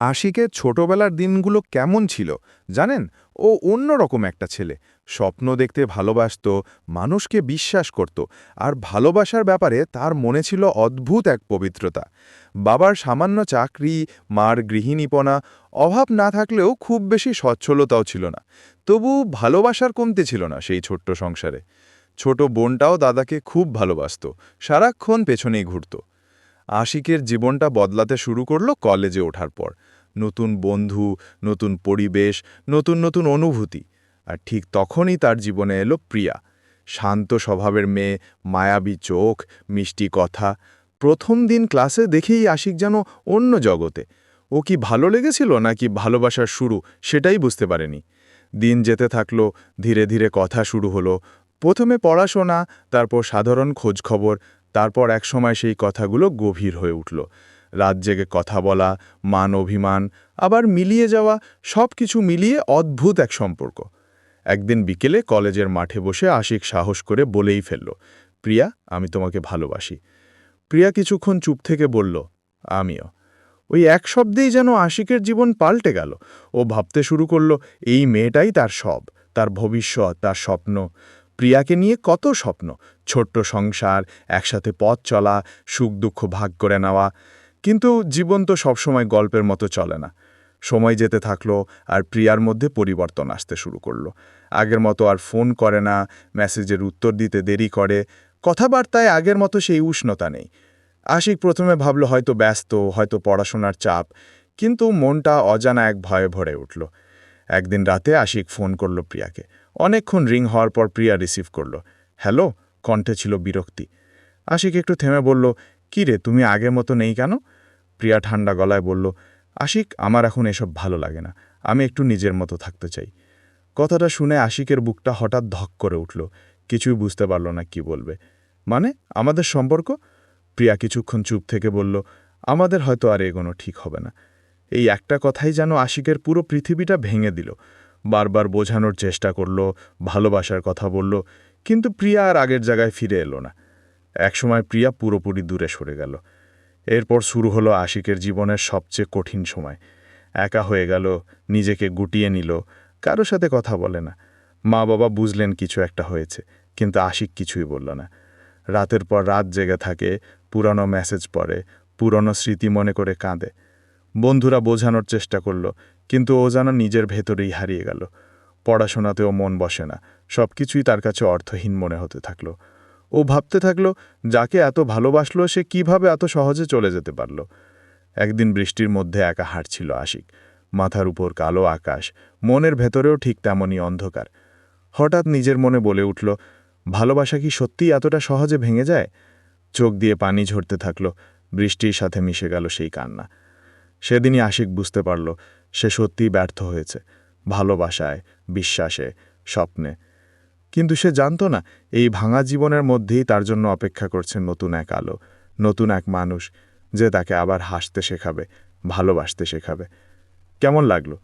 আশিকের ছোটবেলার দিনগুলো কেমন ছিল জানেন? ও অন্যরকম একটা ছেলে। স্বপ্ন দেখতে ভালোবাসতো, মানুষকে বিশ্বাস করত, আর ভালোবাসার ব্যাপারে তার মনে ছিল অদ্ভুত এক পবিত্রতা। বাবার সামান্য চাকরি, মার গৃহিণীপনা, অভাব না থাকলেও খুব বেশি সচ্ছলতাও ছিল না। তবু ভালোবাসার কমতি ছিল না সেই ছোট্ট সংসারে। ছোট বোনটাও দাদাকে খুব ভালোবাসত, সারাক্ষণ পেছনেই ঘুরত। আশিকের জীবনটা বদলাতে শুরু করলো কলেজে ওঠার পর। নতুন বন্ধু, নতুন পরিবেশ, নতুন নতুন অনুভূতি। আর ঠিক তখনই তার জীবনে এলো প্রিয়া। শান্ত স্বভাবের মেয়ে, মায়াবী চোখ, মিষ্টি কথা। প্রথম দিন ক্লাসে দেখেই আশিক যেন অন্য জগতে। ও কি ভালো লেগেছিল নাকি ভালোবাসার শুরু, সেটাই বুঝতে পারেনি। দিন যেতে থাকলো, ধীরে ধীরে কথা শুরু হলো। প্রথমে পড়াশোনা, তারপর সাধারণ খোঁজখবর, তারপর একসময় সেই কথাগুলো গভীর হয়ে উঠল। রাত জেগে কথা বলা, মান অভিমান, আবার মিলিয়ে যাওয়া, সব কিছু মিলিয়ে অদ্ভুত এক সম্পর্ক। একদিন বিকেলে কলেজের মাঠে বসে আশিক সাহস করে বলেই ফেলল, প্রিয়া, আমি তোমাকে ভালোবাসি। প্রিয়া কিছুক্ষণ চুপ থেকে বলল, আমিও। ওই এক শব্দেই যেন আশিকের জীবন পাল্টে গেল। ও ভাবতে শুরু করল, এই মেয়েটাই তার সব, তার ভবিষ্যৎ, তার স্বপ্ন। প্রিয়াকে নিয়ে কত স্বপ্ন, ছোট্ট সংসার, একসাথে পথ চলা, সুখ দুঃখ ভাগ করে নেওয়া। কিন্তু জীবন তো সবসময় গল্পের মতো চলে না। সময় যেতে থাকলো, আর প্রিয়ার মধ্যে পরিবর্তন আসতে শুরু করলো। আগের মতো আর ফোন করে না, মেসেজের উত্তর দিতে দেরি করে, কথাবার্তায় আগের মতো সেই উষ্ণতা নেই। আশিক প্রথমে ভাবল হয়তো ব্যস্ত, হয়তো পড়াশোনার চাপ, কিন্তু মনটা অজানা এক ভয়ে ভরে উঠল। একদিন রাতে আশিক ফোন করল প্রিয়াকে। অনেকক্ষণ রিং হওয়ার পর প্রিয়া রিসিভ করল। হ্যালো, কণ্ঠে ছিল বিরক্তি। আশিক একটু থেমে বলল, কী রে, তুমি আগের মতো নেই কেন? প্রিয়া ঠান্ডা গলায় বলল, আশিক, আমার এখন এসব ভালো লাগে না, আমি একটু নিজের মতো থাকতে চাই। কথাটা শুনে আশিকের বুকটা হঠাৎ ধক করে উঠল। কিছুই বুঝতে পারল না কি বলবে। মানে, আমাদের সম্পর্ক? প্রিয়া কিছুক্ষণ চুপ থেকে বলল, আমাদের হয়তো আর এগোনো ঠিক হবে না। এই একটা কথাই যেন আশিকের পুরো পৃথিবীটা ভেঙে দিল। বারবার বোঝানোর চেষ্টা করল, ভালোবাসার কথা বলল, কিন্তু প্রিয়া আর আগের জায়গায় ফিরে এলো না। একসময় প্রিয়া পুরোপুরি দূরে সরে গেল। এরপর শুরু হলো আশিকের জীবনের সবচেয়ে কঠিন সময়। একা হয়ে গেল, নিজেকে গুটিয়ে নিল, কারো সাথে কথা বলে না। মা বাবা বুঝলেন কিছু একটা হয়েছে, কিন্তু আশিক কিছুই বলল না। রাতের পর রাত জেগে থাকে, পুরনো মেসেজ পড়ে, পুরনো স্মৃতি মনে করে কাঁদে। বন্ধুরা বোঝানোর চেষ্টা করল, কিন্তু ও যেন নিজের ভেতরেই হারিয়ে গেল। পড়াশোনাতেও মন বসে না, সব কিছুই তার কাছে অর্থহীন মনে হতে থাকল। ও ভাবতে থাকল, যাকে এত ভালোবাসলো সে কিভাবে এত সহজে চলে যেতে পারল। একদিন বৃষ্টির মধ্যে একা হাঁটছিল আশিক। মাথার উপর কালো আকাশ, মনের ভেতরেও ঠিক তেমনই অন্ধকার। হঠাৎ নিজের মনে বলে উঠল, ভালোবাসা কি সত্যিই এতটা সহজে ভেঙে যায়? চোখ দিয়ে পানি ঝরতে থাকল, বৃষ্টির সাথে মিশে গেল সেই কান্না। সেদিনই আশিক বুঝতে পারল, সে সত্যিই ব্যর্থ হয়েছে, ভালোবাসায়, বিশ্বাসে, স্বপ্নে। কিন্তু সে জানত না, এই ভাঙা জীবনের মধ্যেই তার জন্য অপেক্ষা করছে নতুন এক আলো, নতুন এক মানুষ, যে তাকে আবার হাসতে শেখাবে, ভালোবাসতে শেখাবে। কেমন লাগলো?